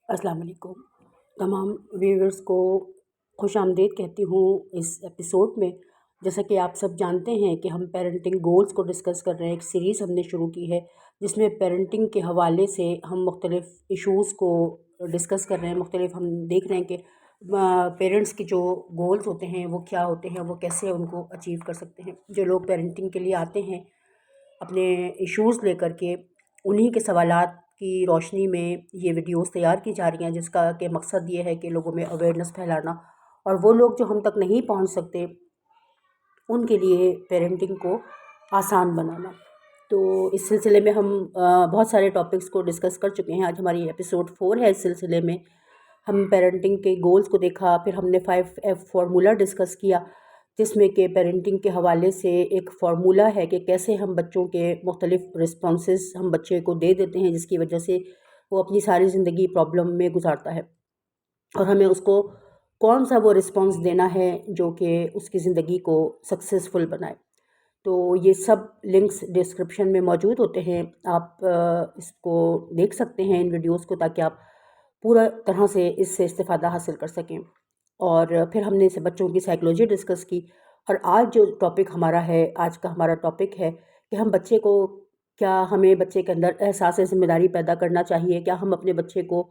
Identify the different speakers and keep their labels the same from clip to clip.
Speaker 1: السلام علیکم تمام ویورز کو خوش آمدید کہتی ہوں اس ایپیسوڈ میں۔ جیسا کہ آپ سب جانتے ہیں کہ ہم پیرنٹنگ گولز کو ڈسکس کر رہے ہیں، ایک سیریز ہم نے شروع کی ہے جس میں پیرنٹنگ کے حوالے سے ہم مختلف ایشوز کو ڈسکس کر رہے ہیں۔ مختلف ہم دیکھ رہے ہیں کہ پیرنٹس کے جو گولز ہوتے ہیں وہ کیا ہوتے ہیں، وہ کیسے ان کو اچیو کر سکتے ہیں۔ جو لوگ پیرنٹنگ کے لیے آتے ہیں اپنے ایشوز لے کر کے، انہی کے سوالات کی روشنی میں یہ ویڈیوز تیار کی جا رہی ہیں، جس کا کہ مقصد یہ ہے کہ لوگوں میں اویئرنیس پھیلانا، اور وہ لوگ جو ہم تک نہیں پہنچ سکتے ان کے لیے پیرنٹنگ کو آسان بنانا۔ تو اس سلسلے میں ہم بہت سارے ٹاپکس کو ڈسکس کر چکے ہیں۔ آج ہماری ایپیسوڈ 4 ہے۔ اس سلسلے میں ہم پیرنٹنگ کے گولز کو دیکھا، پھر ہم نے 5F فارمولہ ڈسکس کیا، جس میں کہ پیرنٹنگ کے حوالے سے ایک فارمولہ ہے کہ کیسے ہم بچوں کے مختلف رسپانسز ہم بچے کو دے دیتے ہیں، جس کی وجہ سے وہ اپنی ساری زندگی پرابلم میں گزارتا ہے، اور ہمیں اس کو کون سا وہ رسپانس دینا ہے جو کہ اس کی زندگی کو سکسیزفل بنائے۔ تو یہ سب لنکس ڈسکرپشن میں موجود ہوتے ہیں، آپ اس کو دیکھ سکتے ہیں ان ویڈیوز کو، تاکہ آپ پورا طرح سے اس سے استفادہ حاصل کر سکیں۔ اور پھر ہم نے بچوں کی سائیکلوجی ڈسکس کی، اور آج جو ٹاپک ہمارا ہے، آج کا ہمارا ٹاپک ہے کہ ہم بچے کو ہمیں بچے کے اندر احساس ذمہ داری پیدا کرنا چاہیے، کیا ہم اپنے بچے کو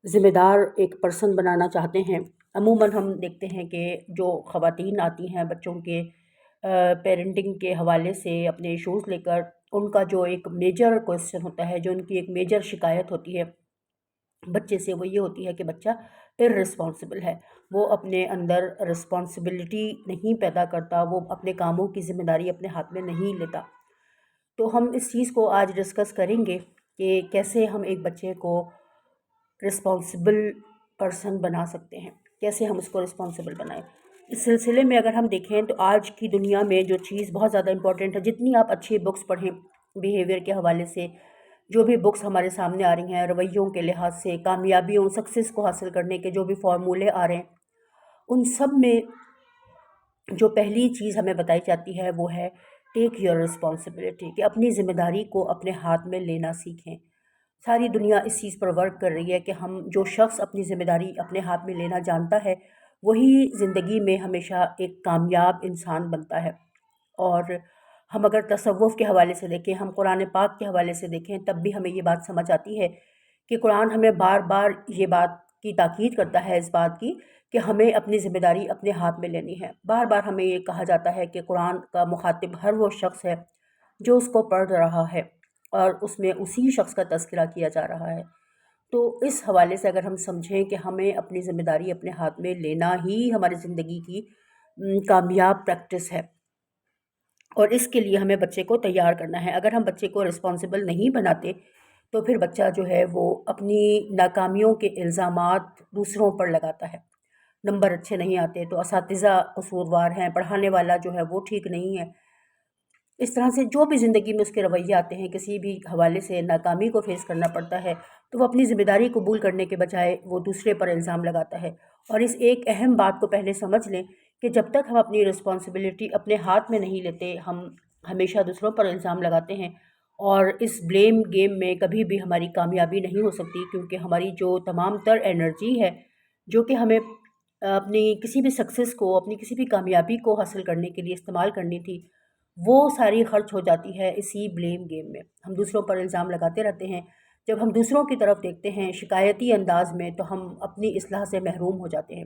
Speaker 1: ذمہ دار ایک پرسن بنانا چاہتے ہیں۔ عموماً ہم دیکھتے ہیں کہ جو خواتین آتی ہیں بچوں کے پیرنٹنگ کے حوالے سے اپنے ایشوز لے کر، ان کا جو ایک میجر کویسچن ہوتا ہے، جو ان کی ایک میجر شکایت ہوتی ہے بچے سے، وہ یہ ہوتی ہے کہ بچہ اررسپانسبل ہے، وہ اپنے اندر رسپانسبلٹی نہیں پیدا کرتا، وہ اپنے کاموں کی ذمہ داری اپنے ہاتھ میں نہیں لیتا۔ تو ہم اس چیز کو آج ڈسکس کریں گے کہ کیسے ہم ایک بچے کو رسپانسبل پرسن بنا سکتے ہیں، کیسے ہم اس کو رسپانسبل بنائیں۔ اس سلسلے میں اگر ہم دیکھیں تو آج کی دنیا میں جو چیز بہت زیادہ امپورٹنٹ ہے، جتنی آپ اچھی بکس پڑھیں بیہیویئر کے حوالے سے، جو بھی بکس ہمارے سامنے آ رہی ہیں رویوں کے لحاظ سے، کامیابیوں سکسیس کو حاصل کرنے کے جو بھی فارمولے آ رہے ہیں، ان سب میں جو پہلی چیز ہمیں بتائی جاتی ہے وہ ہے ٹیک یور رسپانسبلٹی، کہ اپنی ذمہ داری کو اپنے ہاتھ میں لینا سیکھیں۔ ساری دنیا اس چیز پر ورک کر رہی ہے کہ ہم جو شخص اپنی ذمہ داری اپنے ہاتھ میں لینا جانتا ہے، وہی زندگی میں ہمیشہ ایک کامیاب انسان بنتا ہے۔ اور ہم اگر تصوف کے حوالے سے دیکھیں، ہم قرآن پاک کے حوالے سے دیکھیں، تب بھی ہمیں یہ بات سمجھ آتی ہے کہ قرآن ہمیں بار بار یہ بات کی تاکید کرتا ہے، اس بات کی کہ ہمیں اپنی ذمہ داری اپنے ہاتھ میں لینی ہے۔ بار بار ہمیں یہ کہا جاتا ہے کہ قرآن کا مخاطب ہر وہ شخص ہے جو اس کو پڑھ رہا ہے، اور اس میں اسی شخص کا تذکرہ کیا جا رہا ہے۔ تو اس حوالے سے اگر ہم سمجھیں کہ ہمیں اپنی ذمہ داری اپنے ہاتھ میں لینا ہی ہماری زندگی کی کامیاب پریکٹس ہے، اور اس کے لیے ہمیں بچے کو تیار کرنا ہے۔ اگر ہم بچے کو رسپانسبل نہیں بناتے تو پھر بچہ جو ہے وہ اپنی ناکامیوں کے الزامات دوسروں پر لگاتا ہے۔ نمبر اچھے نہیں آتے تو اساتذہ قصوروار ہیں، پڑھانے والا جو ہے وہ ٹھیک نہیں ہے۔ اس طرح سے جو بھی زندگی میں اس کے رویے آتے ہیں، کسی بھی حوالے سے ناکامی کو فیس کرنا پڑتا ہے، تو وہ اپنی ذمہ داری قبول کرنے کے بجائے وہ دوسرے پر الزام لگاتا ہے۔ اور اس ایک اہم بات کو پہلے سمجھ لیں کہ جب تک ہم اپنی رسپانسبلٹی اپنے ہاتھ میں نہیں لیتے، ہم ہمیشہ دوسروں پر الزام لگاتے ہیں، اور اس بلیم گیم میں کبھی بھی ہماری کامیابی نہیں ہو سکتی، کیونکہ ہماری جو تمام تر انرجی ہے جو کہ ہمیں اپنی کسی بھی سکسیس کو، اپنی کسی بھی کامیابی کو حاصل کرنے کے لیے استعمال کرنی تھی، وہ ساری خرچ ہو جاتی ہے اسی بلیم گیم میں۔ ہم دوسروں پر الزام لگاتے رہتے ہیں۔ جب ہم دوسروں کی طرف دیکھتے ہیں شکایتی انداز میں، تو ہم اپنی اصلاح سے محروم ہو جاتے ہیں۔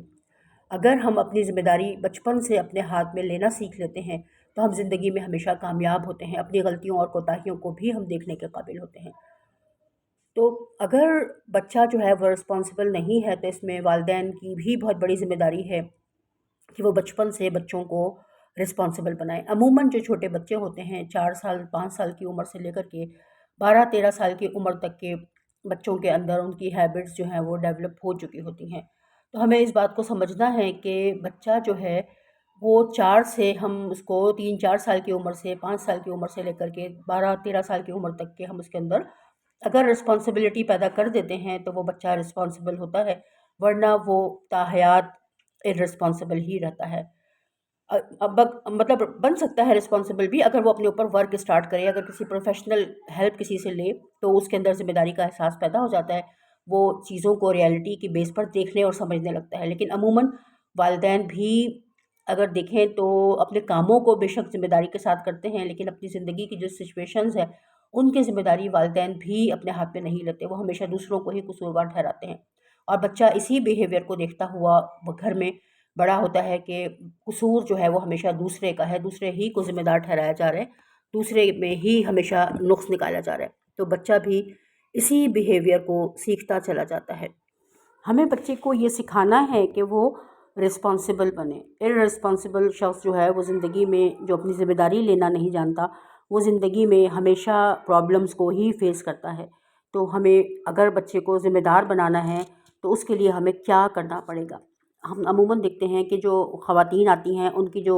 Speaker 1: اگر ہم اپنی ذمہ داری بچپن سے اپنے ہاتھ میں لینا سیکھ لیتے ہیں تو ہم زندگی میں ہمیشہ کامیاب ہوتے ہیں، اپنی غلطیوں اور کوتاہیوں کو بھی ہم دیکھنے کے قابل ہوتے ہیں۔ تو اگر بچہ جو ہے وہ رسپانسبل نہیں ہے تو اس میں والدین کی بھی بہت بڑی ذمہ داری ہے کہ وہ بچپن سے بچوں کو رسپانسبل بنائیں۔ عموماً جو چھوٹے بچے ہوتے ہیں، 4 سال 5 سال کی عمر سے لے کر کے 12 13 سال کی عمر تک کے بچوں کے اندر ان کی ہیبٹس جو ہیں وہ ڈیولپ ہو چکی ہوتی ہیں۔ تو ہمیں اس بات کو سمجھنا ہے کہ بچہ جو ہے وہ 4 سے ہم اس کو 3 4 سال کی عمر سے 5 سال کی عمر سے لے کر کے 12 13 سال کی عمر تک کے ہم اس کے اندر اگر رسپانسبلٹی پیدا کر دیتے ہیں تو وہ بچہ رسپانسبل ہوتا ہے، ورنہ وہ تاحیات ارسپانسبل ہی رہتا ہے۔ مطلب بن سکتا ہے رسپانسبل بھی اگر وہ اپنے اوپر ورک اسٹارٹ کرے، اگر کسی پروفیشنل ہیلپ کسی سے لے تو اس کے اندر ذمہ داری کا احساس پیدا ہو جاتا ہے، وہ چیزوں کو ریئلٹی کی بیس پر دیکھنے اور سمجھنے لگتا ہے۔ لیکن عموماً والدین بھی اگر دیکھیں تو اپنے کاموں کو بے شک ذمہ داری کے ساتھ کرتے ہیں، لیکن اپنی زندگی کی جو سچویشنز ہیں ان کی ذمہ داری والدین بھی اپنے ہاتھ میں نہیں لیتے، وہ ہمیشہ دوسروں کو ہی قصوروار ٹھہراتے ہیں، اور بچہ اسی بیہیویئر کو دیکھتا ہوا وہ گھر میں بڑا ہوتا ہے کہ قصور جو ہے وہ ہمیشہ دوسرے کا ہے، دوسرے ہی کو ذمہ دار ٹھہرایا جا رہا ہے، دوسرے میں ہی ہمیشہ نقص نکالا جا رہا ہے، تو بچہ بھی اسی بیہیویئر کو سیکھتا چلا جاتا ہے۔ ہمیں بچے کو یہ سکھانا ہے کہ وہ رسپانسبل بنے۔ ارسپانسبل شخص جو ہے وہ زندگی میں جو اپنی ذمہ داری لینا نہیں جانتا، وہ زندگی میں ہمیشہ پرابلمس کو ہی فیس کرتا ہے۔ تو ہمیں اگر بچے کو ذمہ دار بنانا ہے تو اس کے لیے ہمیں کیا کرنا پڑے گا؟ ہم عموماً دیکھتے ہیں کہ جو خواتین آتی ہیں ان کی جو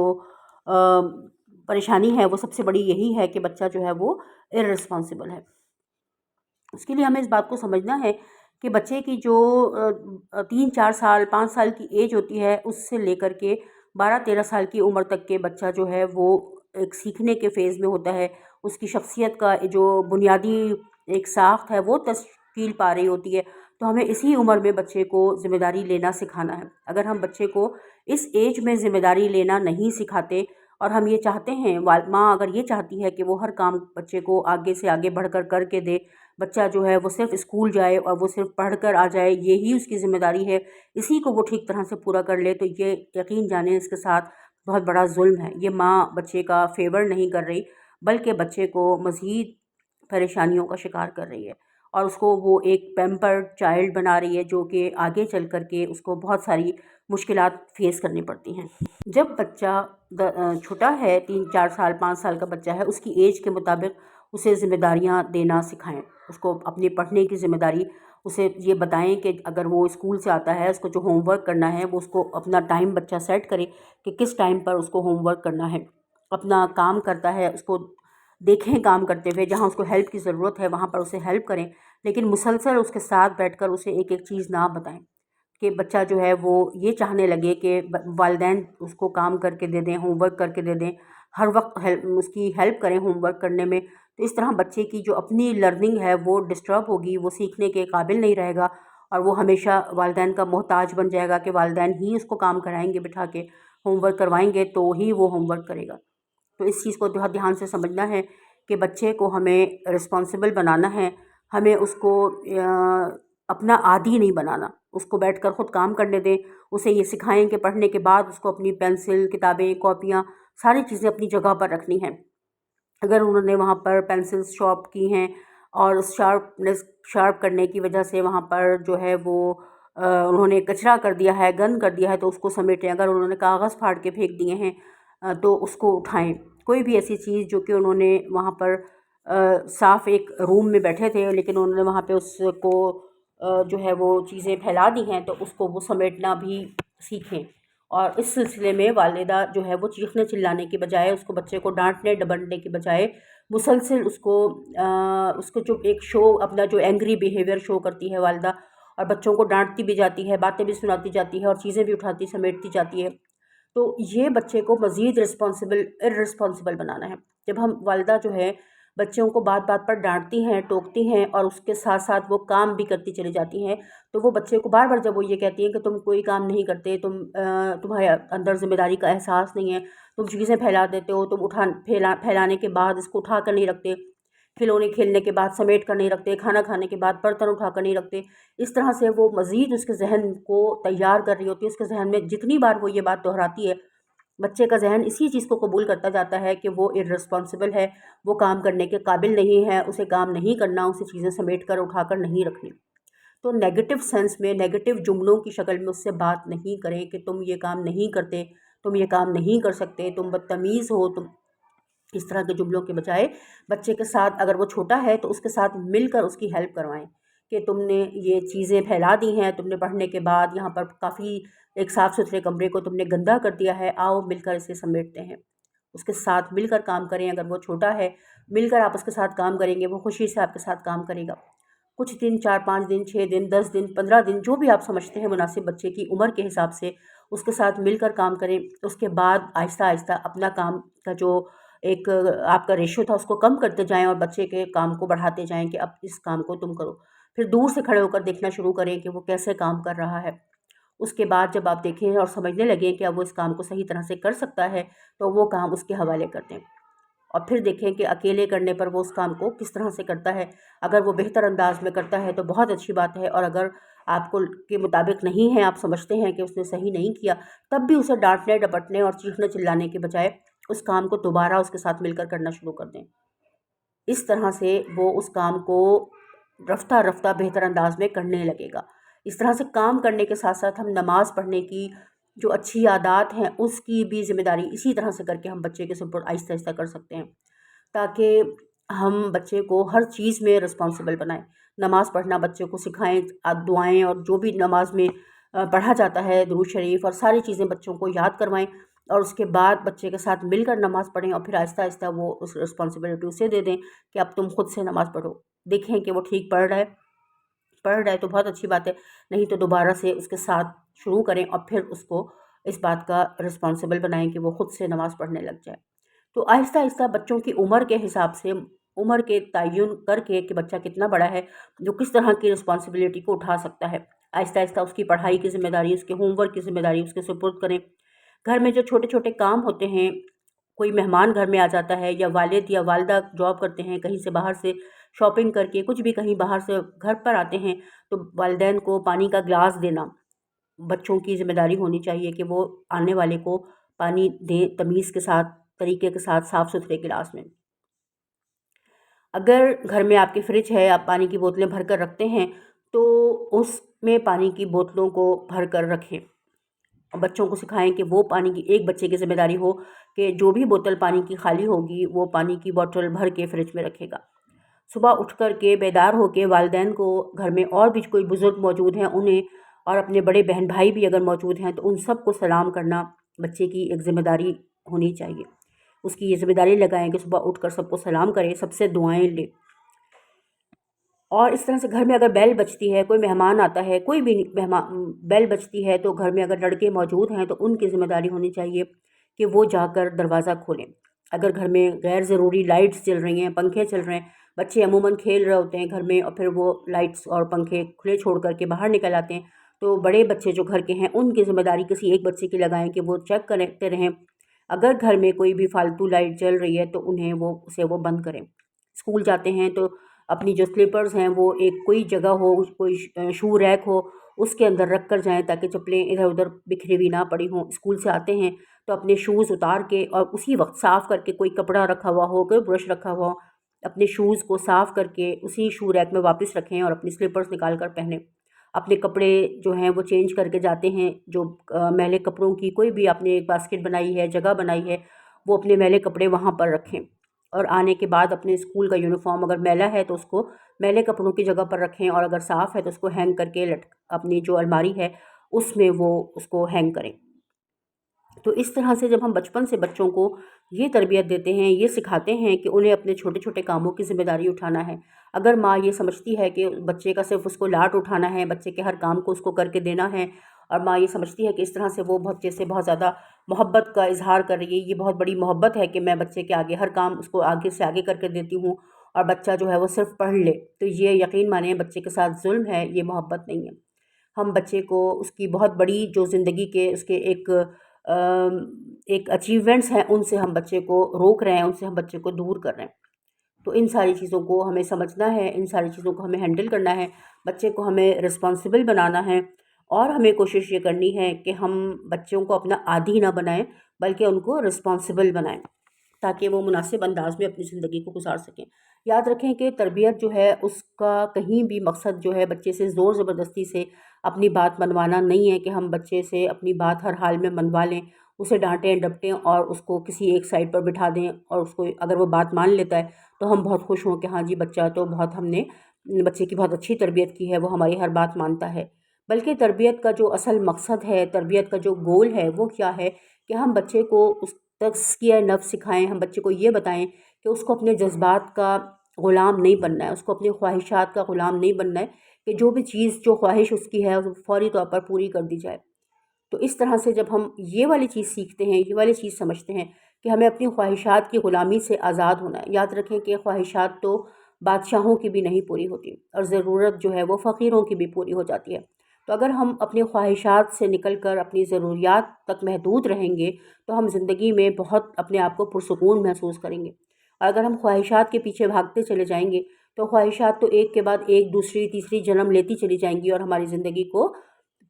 Speaker 1: پریشانی ہے وہ سب سے بڑی یہی ہے کہ بچہ جو ہے وہ ارسپانسبل ہے۔ اس کے لیے ہمیں اس بات کو سمجھنا ہے کہ بچے کی جو 3-4 سال 5 سال کی ایج ہوتی ہے، اس سے لے کر کے 12-13 سال کی عمر تک کے بچہ جو ہے وہ ایک سیکھنے کے فیز میں ہوتا ہے، اس کی شخصیت کا جو بنیادی ایک ساخت ہے وہ تشکیل پا رہی ہوتی ہے، تو ہمیں اسی عمر میں بچے کو ذمہ داری لینا سکھانا ہے۔ اگر ہم بچے کو اس ایج میں ذمہ داری لینا نہیں سکھاتے اور ہم یہ چاہتے ہیں، ماں اگر یہ چاہتی ہے کہ وہ ہر کام بچے کو آگے سے آگے بڑھ کر کے دے، بچہ جو ہے وہ صرف اسکول جائے اور وہ صرف پڑھ کر آ جائے، یہی اس کی ذمہ داری ہے، اسی کو وہ ٹھیک طرح سے پورا کر لے، تو یہ یقین جانیں اس کے ساتھ بہت بڑا ظلم ہے۔ یہ ماں بچے کا فیور نہیں کر رہی بلکہ بچے کو مزید پریشانیوں کا شکار کر رہی ہے، اور اس کو وہ ایک پیمپرڈ چائلڈ بنا رہی ہے جو کہ آگے چل کر کے اس کو بہت ساری مشکلات فیس کرنی پڑتی ہیں۔ جب بچہ چھوٹا ہے، 3-4 سال 5 سال کا بچہ ہے، اس کی ایج کے مطابق اسے ذمہ داریاں دینا سکھائیں، اس کو اپنے پڑھنے کی ذمہ داری اسے یہ بتائیں کہ اگر وہ اسکول سے آتا ہے، اس کو جو ہوم ورک کرنا ہے وہ اس کو اپنا ٹائم بچہ سیٹ کرے کہ کس ٹائم پر اس کو ہوم ورک کرنا ہے، اپنا کام کرتا ہے اس کو دیکھیں کام کرتے ہوئے، جہاں اس کو ہیلپ کی ضرورت ہے وہاں پر اسے ہیلپ کریں، لیکن مسلسل اس کے ساتھ بیٹھ کر اسے ایک ایک چیز نہ بتائیں کہ بچہ جو ہے وہ یہ چاہنے لگے کہ والدین اس کو کام کر کے دے دیں، ہوم ورک کر کے دے دیں، ہر وقت اس کی ہیلپ کریں ہوم ورک کرنے میں، تو اس طرح بچے کی جو اپنی لرننگ ہے وہ ڈسٹرب ہوگی، وہ سیکھنے کے قابل نہیں رہے گا، اور وہ ہمیشہ والدین کا محتاج بن جائے گا کہ والدین ہی اس کو کام کرائیں گے، بٹھا کے ہوم ورک کروائیں گے تو ہی وہ ہوم ورک کرے گا۔ تو اس چیز کو بہت دھیان سے سمجھنا ہے کہ بچے کو ہمیں رسپانسبل بنانا ہے، ہمیں اس کو اپنا عادی نہیں بنانا، اس کو بیٹھ کر خود کام کرنے دیں، اسے یہ سکھائیں کہ پڑھنے کے بعد اس کو اپنی پینسل، کتابیں، کاپیاں، ساری چیزیں اپنی جگہ پر رکھنی ہیں۔ اگر انہوں نے وہاں پر پینسلز شارپ کی ہیں اور اس شارپ کرنے کی وجہ سے وہاں پر جو ہے وہ انہوں نے کچرا کر دیا ہے، گند کر دیا ہے، تو اس کو سمیٹیں۔ اگر انہوں نے کاغذ پھاڑ کے پھینک دیے ہیں تو اس کو اٹھائیں۔ کوئی بھی ایسی چیز جو کہ انہوں نے وہاں پر صاف ایک روم میں بیٹھے تھے لیکن انہوں نے وہاں پہ اس کو جو ہے وہ چیزیں پھیلا دی ہیں، تو اس کو وہ سمیٹنا بھی سیکھیں۔ اور اس سلسلے میں والدہ جو ہے وہ چیخنے چلانے کی بجائے، اس کو بچے کو ڈانٹنے ڈپٹنے کی بجائے مسلسل اس کو جو ایک شو، اپنا جو اینگری بیہیویئر شو کرتی ہے والدہ، اور بچوں کو ڈانٹتی بھی جاتی ہے، باتیں بھی سناتی جاتی ہے اور چیزیں بھی اٹھاتی سمیٹتی جاتی ہے، تو یہ بچے کو مزید ارسپانسبل بنانا ہے۔ جب ہم والدہ جو ہے بچوں کو بات بات پر ڈانٹتی ہیں، ٹوکتی ہیں اور اس کے ساتھ ساتھ وہ کام بھی کرتی چلی جاتی ہیں، تو وہ بچے کو بار بار جب وہ یہ کہتی ہیں کہ تم کوئی کام نہیں کرتے، تمہارے اندر ذمہ داری کا احساس نہیں ہے، تم چیزیں پھیلا دیتے ہو، تم پھیلانے کے بعد اس کو اٹھا کر نہیں رکھتے، کھلونے کھیلنے کے بعد سمیٹ کر نہیں رکھتے، کھانا کھانے کے بعد برتن اٹھا کر نہیں رکھتے، اس طرح سے وہ مزید اس کے ذہن کو تیار کر رہی ہوتی ہے، اس کے ذہن میں جتنی بار وہ یہ بات دہراتی ہے، بچے کا ذہن اسی چیز کو قبول کرتا جاتا ہے کہ وہ ارسپانسبل ہے، وہ کام کرنے کے قابل نہیں ہے، اسے کام نہیں کرنا، اسے چیزیں سمیٹ کر اٹھا کر نہیں رکھنی۔ تو نیگیٹو سینس میں، نیگیٹو جملوں کی شکل میں اس سے بات نہیں کریں کہ تم یہ کام نہیں کرتے، تم یہ کام نہیں کر سکتے، تم بدتمیز ہو، تم اس طرح کے جملوں کے بجائے بچے کے ساتھ، اگر وہ چھوٹا ہے تو اس کے ساتھ مل کر اس کی ہیلپ کروائیں کہ تم نے یہ چیزیں پھیلا دی ہیں، تم نے پڑھنے کے بعد یہاں پر کافی ایک صاف ستھرے کمرے کو تم نے گندا کر دیا ہے، آؤ مل کر اسے سمیٹتے ہیں، اس کے ساتھ مل کر کام کریں۔ اگر وہ چھوٹا ہے، مل کر آپ اس کے ساتھ کام کریں گے، وہ خوشی سے آپ کے ساتھ کام کرے گا۔ کچھ دن، 4-5 دن، 6 دن، 10 دن، 15 دن، جو بھی آپ سمجھتے ہیں مناسب بچے کی عمر کے حساب سے اس کے ساتھ مل کر کام کریں۔ اس کے بعد آہستہ آہستہ اپنا کام کا جو ایک آپ کا ریشو تھا اس کو کم کرتے جائیں اور بچے کے کام کو بڑھاتے جائیں کہ اب اس کام کو تم کرو۔ پھر دور سے کھڑے ہو کر دیکھنا شروع کریں کہ وہ کیسے کام کر رہا ہے۔ اس کے بعد جب آپ دیکھیں اور سمجھنے لگیں کہ اب وہ اس کام کو صحیح طرح سے کر سکتا ہے تو وہ کام اس کے حوالے کر دیں، اور پھر دیکھیں کہ اکیلے کرنے پر وہ اس کام کو کس طرح سے کرتا ہے۔ اگر وہ بہتر انداز میں کرتا ہے تو بہت اچھی بات ہے، اور اگر آپ کو کے مطابق نہیں ہے، آپ سمجھتے ہیں کہ اس نے صحیح نہیں کیا، تب بھی اسے ڈانٹنے ڈپٹنے اور چیخنے چلانے کے بجائے اس کام کو دوبارہ اس کے ساتھ مل کر کرنا شروع کر دیں۔ اس طرح سے وہ اس کام کو رفتہ رفتہ بہتر انداز میں کرنے لگے گا۔ اس طرح سے کام کرنے کے ساتھ ساتھ ہم نماز پڑھنے کی جو اچھی عادات ہیں اس کی بھی ذمہ داری اسی طرح سے کر کے ہم بچے کے سپرد آہستہ آہستہ کر سکتے ہیں، تاکہ ہم بچے کو ہر چیز میں رسپانسبل بنائیں۔ نماز پڑھنا بچے کو سکھائیں، دعائیں اور جو بھی نماز میں پڑھا جاتا ہے، درود شریف اور ساری چیزیں بچوں کو یاد کروائیں، اور اس کے بعد بچے کے ساتھ مل کر نماز پڑھیں، اور پھر آہستہ آہستہ وہ اس رسپانسبلٹی اسے دے دیں کہ اب تم خود سے نماز پڑھو۔ دیکھیں کہ وہ ٹھیک پڑھ رہا ہے تو بہت اچھی بات ہے، نہیں تو دوبارہ سے اس کے ساتھ شروع کریں اور پھر اس کو اس بات کا رسپانسبل بنائیں کہ وہ خود سے نماز پڑھنے لگ جائے۔ تو آہستہ آہستہ بچوں کی عمر کے حساب سے عمر کے تعین کر کے کہ بچہ کتنا بڑا ہے، جو کس طرح کی رسپانسبلٹی کو اٹھا سکتا ہے، آہستہ آہستہ اس کی پڑھائی کی ذمہ داری، اس کے ہوم ورک کی ذمہ داری اس کے سپرد کریں۔ گھر میں جو چھوٹے چھوٹے کام ہوتے ہیں، کوئی مہمان گھر میں آ جاتا ہے، یا والد یا والدہ جاب کرتے ہیں، کہیں سے باہر سے شاپنگ کر کے کچھ بھی کہیں باہر سے گھر پر آتے ہیں، تو والدین کو پانی کا گلاس دینا بچوں کی ذمہ داری ہونی چاہیے کہ وہ آنے والے کو پانی دیں تمیز کے ساتھ، طریقے کے ساتھ، صاف ستھرے گلاس میں۔ اگر گھر میں آپ کی فریج ہے، آپ پانی کی بوتلیں بھر کر رکھتے ہیں تو اس میں پانی کی بوتلوں کو بھر کر رکھیں۔ بچوں کو سکھائیں کہ وہ پانی کی ایک بچے کی ذمہ داری ہو کہ جو بھی بوتل پانی کی خالی ہوگی وہ پانی کی بوتل بھر کے فریج میں رکھے گا۔ صبح اٹھ کر کے بیدار ہو کے والدین کو، گھر میں اور بھی کوئی بزرگ موجود ہیں انہیں، اور اپنے بڑے بہن بھائی بھی اگر موجود ہیں تو ان سب کو سلام کرنا بچے کی ایک ذمہ داری ہونی چاہیے۔ اس کی یہ ذمہ داری لگائیں کہ صبح اٹھ کر سب کو سلام کرے، سب سے دعائیں لے۔ اور اس طرح سے گھر میں اگر بیل بجتی ہے، کوئی مہمان آتا ہے، کوئی بھی مہمان بیل بجتی ہے تو گھر میں اگر لڑکے موجود ہیں تو ان کی ذمہ داری ہونی چاہیے کہ وہ جا کر دروازہ کھولیں۔ اگر گھر میں غیر ضروری لائٹس چل رہی ہیں، پنکھے چل رہے ہیں، بچے عموماً کھیل رہے ہوتے ہیں گھر میں اور پھر وہ لائٹس اور پنکھے کھلے چھوڑ کر کے باہر نکل آتے ہیں، تو بڑے بچے جو گھر کے ہیں ان کی ذمہ داری کسی ایک بچے کی لگائیں کہ وہ چیک کرتے رہیں۔ اگر گھر میں کوئی بھی فالتو لائٹ جل رہی ہے تو انہیں وہ بند کریں۔ اسکول جاتے ہیں تو اپنی جو سلیپرز ہیں وہ ایک کوئی جگہ ہو، کوئی شو ریک ہو، اس کے اندر رکھ کر جائیں تاکہ چپلیں ادھر ادھر بکھری ہوئی نہ پڑی ہوں۔ اسکول سے آتے ہیں تو اپنے شوز اتار کے اور اسی وقت صاف کر کے، کوئی کپڑا رکھا ہوا ہو، کوئی برش رکھا ہوا ہو، اپنے شوز کو صاف کر کے اسی شو ریک میں واپس رکھیں اور اپنی سلیپرز نکال کر پہنیں۔ اپنے کپڑے جو ہیں وہ چینج کر کے جاتے ہیں، جو میلے کپڑوں کی کوئی بھی آپ نے ایک باسکٹ بنائی ہے، جگہ بنائی ہے، وہ اپنے میلے کپڑے وہاں پر رکھیں، اور آنے کے بعد اپنے اسکول کا یونیفارم اگر میلا ہے تو اس کو میلے کپڑوں کی جگہ پر رکھیں، اور اگر صاف ہے تو اس کو ہینگ کر کے اپنی جو الماری ہے اس میں وہ اس کو ہینگ کریں۔ تو اس طرح سے جب ہم بچپن سے بچوں کو یہ تربیت دیتے ہیں، یہ سکھاتے ہیں کہ انہیں اپنے چھوٹے چھوٹے کاموں کی ذمہ داری اٹھانا ہے۔ اگر ماں یہ سمجھتی ہے کہ بچے کا صرف اس کو لاٹ اٹھانا ہے، بچے کے ہر کام کو اس کو کر کے دینا ہے، اور ماں یہ سمجھتی ہے کہ اس طرح سے وہ بچے سے بہت زیادہ محبت کا اظہار کر رہی ہے، یہ بہت بڑی محبت ہے کہ میں بچے کے آگے ہر کام اس کو آگے سے آگے کر کے دیتی ہوں اور بچہ جو ہے وہ صرف پڑھ لے، تو یہ یقین مانیں بچے کے ساتھ ظلم ہے، یہ محبت نہیں ہے۔ ہم بچے کو اس کی بہت بڑی جو زندگی کے اس کے ایک اچیومنٹس ہیں ان سے ہم بچے کو روک رہے ہیں، ان سے ہم بچے کو دور کر رہے ہیں۔ تو ان ساری چیزوں کو ہمیں سمجھنا ہے، ان ساری چیزوں کو ہمیں ہینڈل کرنا ہے، بچے کو ہمیں رسپانسبل بنانا ہے، اور ہمیں کوشش یہ کرنی ہے کہ ہم بچوں کو اپنا عادی نہ بنائیں بلکہ ان کو رسپانسبل بنائیں تاکہ وہ مناسب انداز میں اپنی زندگی کو گزار سکیں۔ یاد رکھیں کہ تربیت جو ہے اس کا کہیں بھی مقصد جو ہے بچے سے زور زبردستی سے اپنی بات منوانا نہیں ہے کہ ہم بچے سے اپنی بات ہر حال میں منوا لیں، اسے ڈانٹیں ڈپٹیں اور اس کو کسی ایک سائڈ پر بٹھا دیں، اور اس کو اگر وہ بات مان لیتا ہے تو ہم بہت خوش ہوں کہ ہاں جی بچہ تو ہم نے بچے کی بہت اچھی تربیت کی ہے، وہ ہماری ہر بات مانتا ہے۔ بلکہ تربیت کا جو اصل مقصد ہے، تربیت کا جو گول ہے وہ کیا ہے کہ ہم بچے کو اس تزکیہ نفس سکھائیں، ہم بچے کو یہ بتائیں کہ اس کو اپنے جذبات کا غلام نہیں بننا ہے، اس کو اپنی خواہشات کا غلام نہیں بننا ہے، کہ جو بھی چیز جو خواہش اس کی ہے وہ فوری طور پر پوری کر دی جائے۔ تو اس طرح سے جب ہم یہ والی چیز سیکھتے ہیں، یہ والی چیز سمجھتے ہیں کہ ہمیں اپنی خواہشات کی غلامی سے آزاد ہونا ہے۔ یاد رکھیں کہ خواہشات تو بادشاہوں کی بھی نہیں پوری ہوتی، اور ضرورت جو ہے وہ فقیروں کی بھی پوری ہو جاتی ہے۔ تو اگر ہم اپنی خواہشات سے نکل کر اپنی ضروریات تک محدود رہیں گے تو ہم زندگی میں بہت اپنے آپ کو پرسکون محسوس کریں گے، اور اگر ہم خواہشات کے پیچھے بھاگتے چلے جائیں گے تو خواہشات تو ایک کے بعد ایک دوسری تیسری جنم لیتی چلی جائیں گی اور ہماری زندگی کو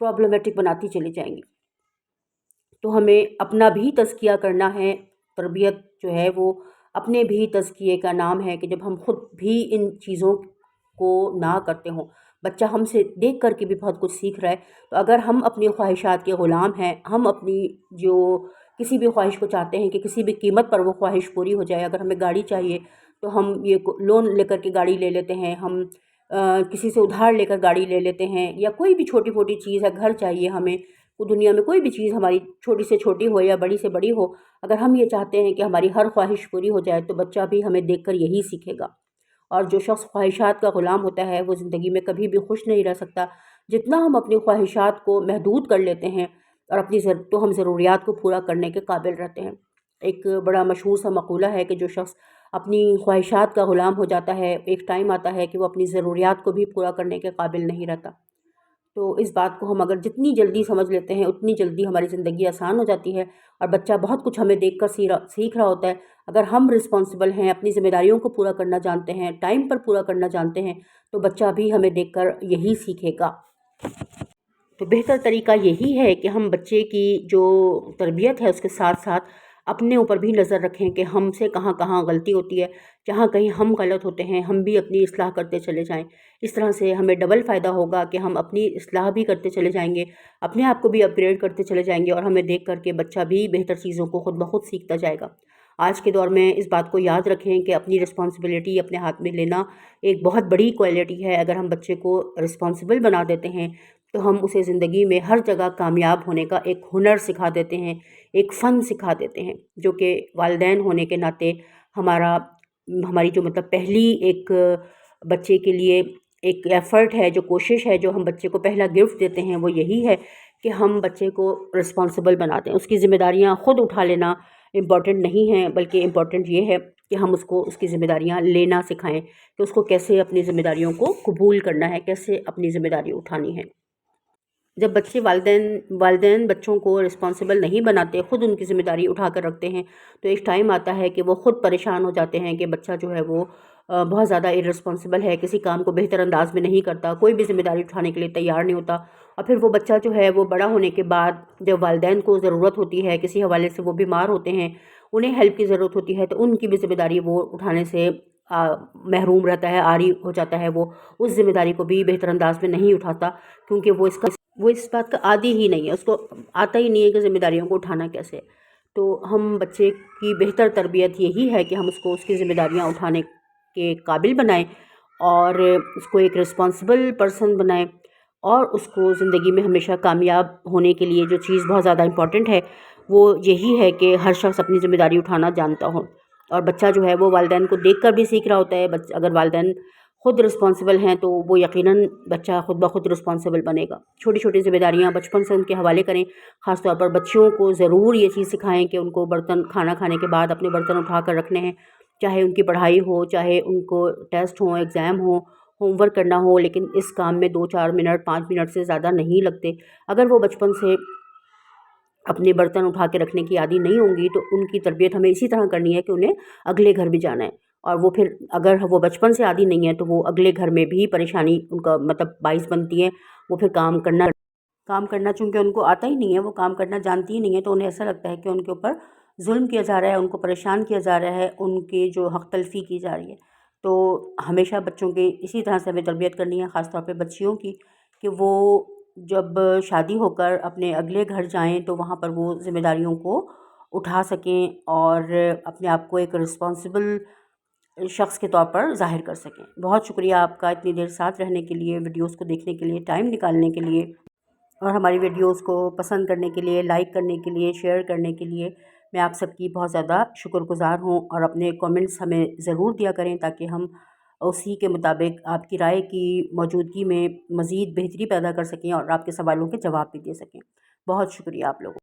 Speaker 1: پرابلمیٹک بناتی چلی جائیں گی۔ تو ہمیں اپنا بھی تزکیہ کرنا ہے۔ تربیت جو ہے وہ اپنے بھی تزکیے کا نام ہے کہ جب ہم خود بھی ان چیزوں کو نہ کرتے ہوں، بچہ ہم سے دیکھ کر کے بھی بہت کچھ سیکھ رہا ہے۔ تو اگر ہم اپنی خواہشات کے غلام ہیں، ہم اپنی جو کسی بھی خواہش کو چاہتے ہیں کہ کسی بھی قیمت پر وہ خواہش پوری ہو جائے، اگر ہمیں گاڑی چاہیے تو ہم یہ لون لے کر کے گاڑی لے لیتے ہیں، ہم کسی سے ادھار لے کر گاڑی لے لیتے ہیں، یا کوئی بھی چھوٹی موٹی چیز ہے، گھر چاہیے ہمیں، دنیا میں کوئی بھی چیز ہماری چھوٹی سے چھوٹی ہو یا بڑی سے بڑی ہو، اگر ہم یہ چاہتے ہیں کہ ہماری ہر خواہش پوری ہو جائے تو بچہ بھی ہمیں دیکھ کر یہی سیکھے گا۔ اور جو شخص خواہشات کا غلام ہوتا ہے وہ زندگی میں کبھی بھی خوش نہیں رہ سکتا۔ جتنا ہم اپنی خواہشات کو محدود کر لیتے ہیں اور تو ہم ضروریات کو پورا کرنے کے قابل رہتے ہیں۔ ایک بڑا مشہور سا مقولہ ہے کہ جو شخص اپنی خواہشات کا غلام ہو جاتا ہے، ایک ٹائم آتا ہے کہ وہ اپنی ضروریات کو بھی پورا کرنے کے قابل نہیں رہتا۔ تو اس بات کو ہم اگر جتنی جلدی سمجھ لیتے ہیں اتنی جلدی ہماری زندگی آسان ہو جاتی ہے، اور بچہ بہت کچھ ہمیں دیکھ کر سیکھ رہا ہوتا ہے۔ اگر ہم رسپانسبل ہیں، اپنی ذمہ داریوں کو پورا کرنا جانتے ہیں، ٹائم پر پورا کرنا جانتے ہیں، تو بچہ بھی ہمیں دیکھ کر یہی سیکھے گا۔ تو بہتر طریقہ یہی ہے کہ ہم بچے کی جو تربیت ہے اس کے ساتھ ساتھ اپنے اوپر بھی نظر رکھیں کہ ہم سے کہاں کہاں غلطی ہوتی ہے، جہاں کہیں ہم غلط ہوتے ہیں ہم بھی اپنی اصلاح کرتے چلے جائیں۔ اس طرح سے ہمیں ڈبل فائدہ ہوگا کہ ہم اپنی اصلاح بھی کرتے چلے جائیں گے، اپنے آپ کو بھی اپ گریڈ کرتے چلے جائیں گے، اور ہمیں دیکھ کر کے بچہ بھی بہتر چیزوں کو خود بخود سیکھتا جائے گا۔ آج کے دور میں اس بات کو یاد رکھیں کہ اپنی رسپانسبلٹی اپنے ہاتھ میں لینا ایک بہت بڑی کوالٹی ہے۔ اگر ہم بچے کو رسپانسبل بنا دیتے ہیں تو ہم اسے زندگی میں ہر جگہ کامیاب ہونے کا ایک ہنر سکھا دیتے ہیں، ایک فن سکھا دیتے ہیں، جو کہ والدین ہونے کے ناطے ہماری جو پہلی ایک بچے کے لیے ایک ایفرٹ ہے، جو کوشش ہے، جو ہم بچے کو پہلا گفٹ دیتے ہیں وہ یہی ہے کہ ہم بچے کو رسپانسبل بنا دیں۔ اس کی ذمہ داریاں خود اٹھا لینا امپورٹنٹ نہیں ہے، بلکہ امپورٹنٹ یہ ہے کہ ہم اس کو اس کی ذمہ داریاں لینا سکھائیں کہ اس کو کیسے اپنی ذمہ داریوں کو قبول کرنا ہے، کیسے اپنی ذمہ داری اٹھانی ہے۔ جب بچے والدین بچوں کو رسپانسبل نہیں بناتے، خود ان کی ذمہ داری اٹھا کر رکھتے ہیں، تو ایک ٹائم آتا ہے کہ وہ خود پریشان ہو جاتے ہیں کہ بچہ جو ہے وہ بہت زیادہ ارسپانسبل ہے، کسی کام کو بہتر انداز میں نہیں کرتا، کوئی بھی ذمہ داری اٹھانے کے لیے تیار نہیں ہوتا، اور پھر وہ بچہ جو ہے وہ بڑا ہونے کے بعد جب والدین کو ضرورت ہوتی ہے، کسی حوالے سے وہ بیمار ہوتے ہیں، انہیں ہیلپ کی ضرورت ہوتی ہے، تو ان کی بھی ذمہ داری وہ اٹھانے سے محروم رہتا ہے، عاری ہو جاتا ہے، وہ اس ذمہ داری کو بھی بہتر انداز میں نہیں اٹھاتا، کیونکہ وہ اس بات کا عادی ہی نہیں ہے، اس کو آتا ہی نہیں ہے کہ ذمہ داریوں کو اٹھانا کیسے ہے۔ تو ہم بچے کی بہتر تربیت یہی ہے کہ ہم اس کو اس کی ذمہ داریاں اٹھانے کے قابل بنائیں، اور اس کو ایک رسپانسبل پرسن بنائیں، اور اس کو زندگی میں ہمیشہ کامیاب ہونے کے لیے جو چیز بہت زیادہ امپورٹنٹ ہے وہ یہی ہے کہ ہر شخص اپنی ذمہ داری اٹھانا جانتا ہو، اور بچہ جو ہے وہ والدین کو دیکھ کر بھی سیکھ رہا ہوتا ہے۔ اگر والدین خود رسپانسبل ہیں تو وہ یقیناً بچہ خود بخود رسپانسبل بنے گا۔ چھوٹی چھوٹی ذمہ داریاں بچپن سے ان کے حوالے کریں، خاص طور پر بچیوں کو ضرور یہ چیز سکھائیں کہ ان کو کھانا کھانے کے بعد اپنے برتن اٹھا کر رکھنے ہیں، چاہے ان کی پڑھائی ہو، چاہے ان کو ٹیسٹ ہوں، ایگزام ہوں، ہوم ورک کرنا ہو، لیکن اس کام میں 2-4 منٹ 5 منٹ سے زیادہ نہیں لگتے۔ اگر وہ بچپن سے اپنے برتن اٹھا کے رکھنے کی عادی نہیں ہوں گی تو ان کی تربیت ہمیں اسی طرح کرنی ہے کہ انہیں اگلے گھر بھی جانا ہے، اور وہ پھر اگر وہ بچپن سے عادی نہیں ہے تو وہ اگلے گھر میں بھی پریشانی ان کا باعث بنتی ہے۔ وہ پھر کام کرنا چونکہ ان کو آتا ہی نہیں ہے، وہ کام کرنا جانتی ہی نہیں ہے، تو انہیں ایسا لگتا ہے کہ ان کے اوپر ظلم کیا جا رہا ہے، ان کو پریشان کیا جا رہا ہے، ان کے جو حق تلفی کی جا رہی ہے۔ تو ہمیشہ بچوں کے اسی طرح سے ہمیں تربیت کرنی ہے، خاص طور پہ بچیوں کی، کہ وہ جب شادی ہو کر اپنے اگلے گھر جائیں تو وہاں پر وہ ذمہ داریوں کو اٹھا سکیں اور اپنے آپ کو ایک رسپانسبل شخص کے طور پر ظاہر کر سکیں۔ بہت شکریہ آپ کا اتنی دیر ساتھ رہنے کے لیے، ویڈیوز کو دیکھنے کے لیے، ٹائم نکالنے کے لیے، اور ہماری ویڈیوز کو پسند کرنے کے لیے، لائک کرنے کے لیے، شیئر کرنے کے لیے۔ میں آپ سب کی بہت زیادہ شکر گزار ہوں، اور اپنے کامنٹس ہمیں ضرور دیا کریں تاکہ ہم اسی کے مطابق آپ کی رائے کی موجودگی میں مزید بہتری پیدا کر سکیں اور آپ کے سوالوں کے جواب بھی دے سکیں۔ بہت شکریہ آپ لوگوں کا۔